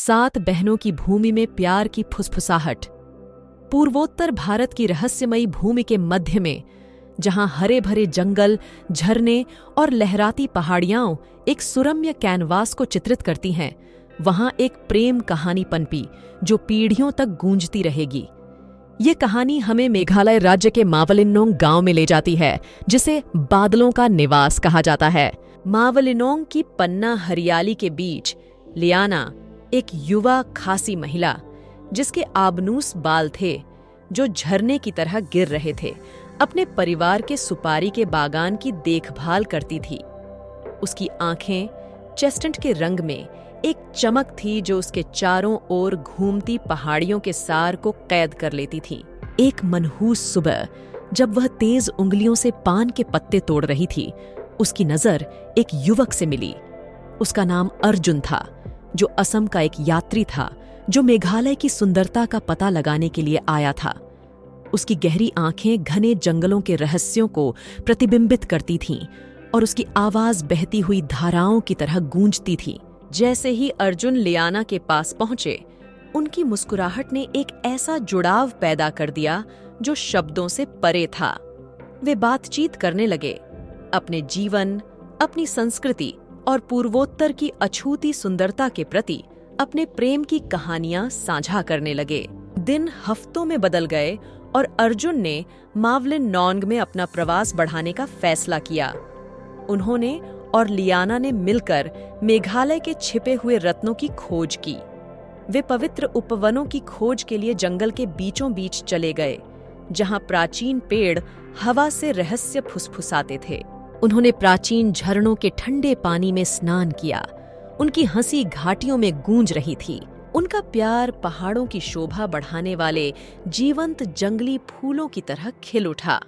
7 बहनों की भूमि में प्यार की फुसफुसाहट। पूर्वोत्तर भारत की रहस्यमयी भूमि के मध्य में, जहां हरे भरे जंगल, झरने और लहराती पहाड़ियां एक सुरम्य कैनवास को चित्रित करती हैं, वहां एक प्रेम कहानी पनपी जो पीढ़ियों तक गूंजती रहेगी। ये कहानी हमें मेघालय राज्य के मावलिनोंग गांव में ले जाती है, जिसे बादलों का निवास कहा जाता है। मावलिनोंग की पन्ना हरियाली के बीच लियाना, एक युवा खासी महिला जिसके आबनूस बाल थे जो झरने की तरह गिर रहे थे, अपने परिवार के सुपारी के बागान की देखभाल करती थी। उसकी आंखें चेस्टनट के रंग में एक चमक थी जो उसके चारों ओर घूमती पहाड़ियों के सार को कैद कर लेती थी। एक मनहूस सुबह, जब वह तेज उंगलियों से पान के पत्ते तोड़ रही थी, उसकी नजर एक युवक से मिली। उसका नाम अर्जुन था, जो असम का एक यात्री था जो मेघालय की सुंदरता का पता लगाने के लिए आया था। उसकी गहरी आंखें घने जंगलों के रहस्यों को प्रतिबिंबित करती थीं और उसकी आवाज बहती हुई धाराओं की तरह गूंजती थी। जैसे ही अर्जुन लियाना के पास पहुंचे, उनकी मुस्कुराहट ने एक ऐसा जुड़ाव पैदा कर दिया जो शब्दों से परे था। वे बातचीत करने लगे, अपने जीवन, अपनी संस्कृति और पूर्वोत्तर की अछूती सुंदरता के प्रति अपने प्रेम की कहानियां साझा करने लगे। दिन हफ्तों में बदल गए और अर्जुन ने मावलिनोंग में अपना प्रवास बढ़ाने का फैसला किया। उन्होंने और लियाना ने मिलकर मेघालय के छिपे हुए रत्नों की खोज की। वे पवित्र उपवनों की खोज के लिए जंगल के बीचों बीच चले गए, जहां प्राचीन पेड़ हवा से रहस्य फुसफुसाते थे। उन्होंने प्राचीन झरनों के ठंडे पानी में स्नान किया। उनकी हंसी घाटियों में गूंज रही थी। उनका प्यार पहाड़ों की शोभा बढ़ाने वाले जीवंत जंगली फूलों की तरह खिल उठा।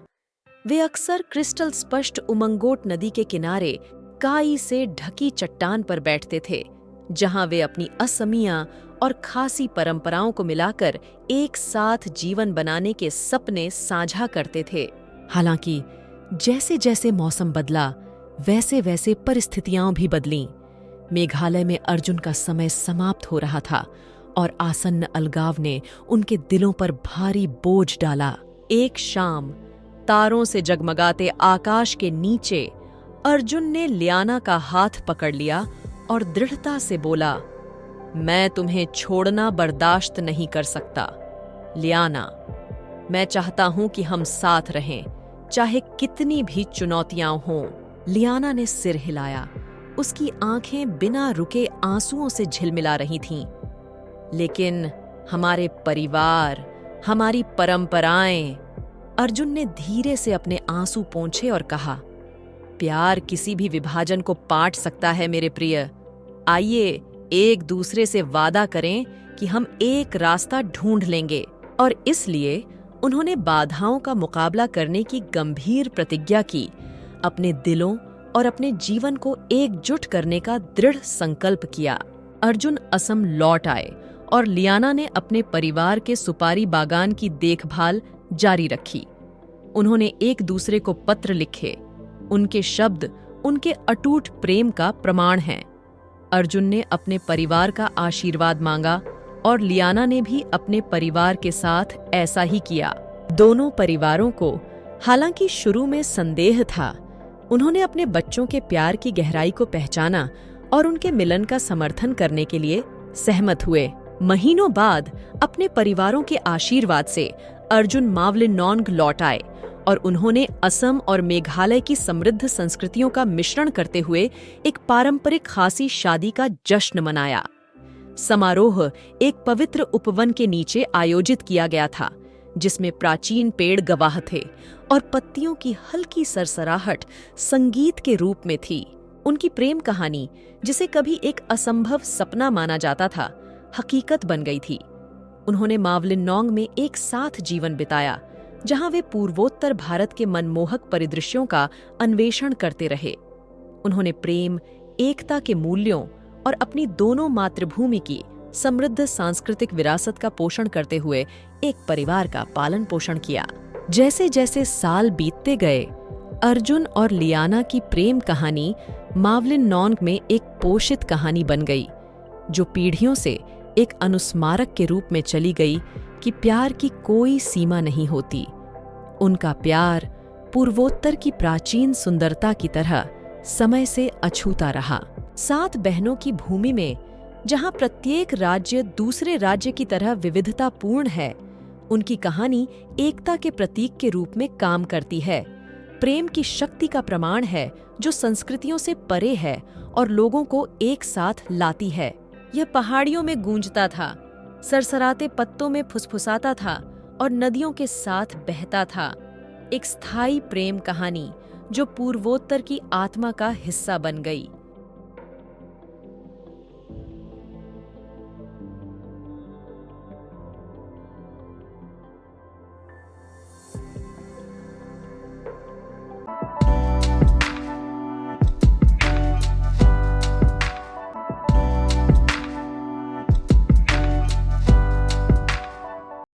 वे अक्सर क्रिस्टल स्पष्ट उमंगोट नदी के किनारे काई से ढकी चट्टान पर बैठते थे, जहां वे अपनी असमिया और खासी परंपराओं को मिलाकर एक साथ जीवन बनाने के सपने साझा करते थे। हालांकि जैसे जैसे मौसम बदला, वैसे वैसे परिस्थितियां भी बदलीं। मेघालय में अर्जुन का समय समाप्त हो रहा था और आसन्न अलगाव ने उनके दिलों पर भारी बोझ डाला। एक शाम, तारों से जगमगाते आकाश के नीचे, अर्जुन ने लियाना का हाथ पकड़ लिया और दृढ़ता से बोला, मैं तुम्हें छोड़ना बर्दाश्त नहीं कर सकता। लियाना, मैं चाहता हूं कि हम साथ रहें, चाहे कितनी भी चुनौतियां हों। लियाना ने सिर हिलाया। उसकी आंखें बिना रुके आंसुओं से झिलमिला रही थीं। लेकिन हमारे परिवार, हमारी परंपराएं। अर्जुन ने धीरे से अपने आंसू पोंछे और कहा, प्यार किसी भी विभाजन को पाट सकता है मेरे प्रिय। आइए एक दूसरे से वादा करें कि हम एक रास्ता ढूंढ लेंगे। और इसलिए उन्होंने बाधाओं का मुकाबला करने की गंभीर प्रतिज्ञा की, अपने दिलों और अपने जीवन को एकजुट करने का दृढ़ संकल्प किया। अर्जुन असम लौट आए और लियाना ने अपने परिवार के सुपारी बागान की देखभाल जारी रखी। उन्होंने एक दूसरे को पत्र लिखे। उनके शब्द उनके अटूट प्रेम का प्रमाण हैं। अर्जुन ने अपने परिवार का आशीर्वाद मांगा और लियाना ने भी अपने परिवार के साथ ऐसा ही किया। दोनों परिवारों को हालांकि शुरू में संदेह था, उन्होंने अपने बच्चों के प्यार की गहराई को पहचाना और उनके मिलन का समर्थन करने के लिए सहमत हुए। महीनों बाद अपने परिवारों के आशीर्वाद से अर्जुन मावलिनोंग लौट आए और उन्होंने असम और मेघालय की समृद्ध संस्कृतियों का मिश्रण करते हुए एक पारंपरिक खासी शादी का जश्न मनाया। समारोह एक पवित्र उपवन के नीचे आयोजित किया गया था, जिसमें प्राचीन पेड़ गवाह थे और पत्तियों की हल्की सरसराहट संगीत के रूप में थी। उनकी प्रेम कहानी, जिसे कभी एक असंभव सपना माना जाता था, हकीकत बन गई थी। उन्होंने मावलिनोंग में एक साथ जीवन बिताया, जहां वे पूर्वोत्तर भारत के मनमोहक परिदृश्यों का अन्वेषण करते रहे। उन्होंने प्रेम, एकता के मूल्यों और अपनी दोनों मातृभूमि की समृद्ध सांस्कृतिक विरासत का पोषण करते हुए एक परिवार का पालन पोषण किया। जैसे जैसे साल बीतते गए, अर्जुन और लियाना की प्रेम कहानी मावलिनोंग में एक पोषित कहानी बन गई, जो पीढ़ियों से एक अनुस्मारक के रूप में चली गई कि प्यार की कोई सीमा नहीं होती। उनका प्यार पूर्वोत्तर की प्राचीन सुंदरता की तरह समय से अछूता रहा। 7 बहनों की भूमि में, जहां प्रत्येक राज्य दूसरे राज्य की तरह विविधतापूर्ण है, उनकी कहानी एकता के प्रतीक के रूप में काम करती है। प्रेम की शक्ति का प्रमाण है जो संस्कृतियों से परे है और लोगों को एक साथ लाती है। यह पहाड़ियों में गूंजता था, सरसराते पत्तों में फुसफुसाता था और नदियों के साथ बहता था। एक स्थायी प्रेम कहानी जो पूर्वोत्तर की आत्मा का हिस्सा बन गई।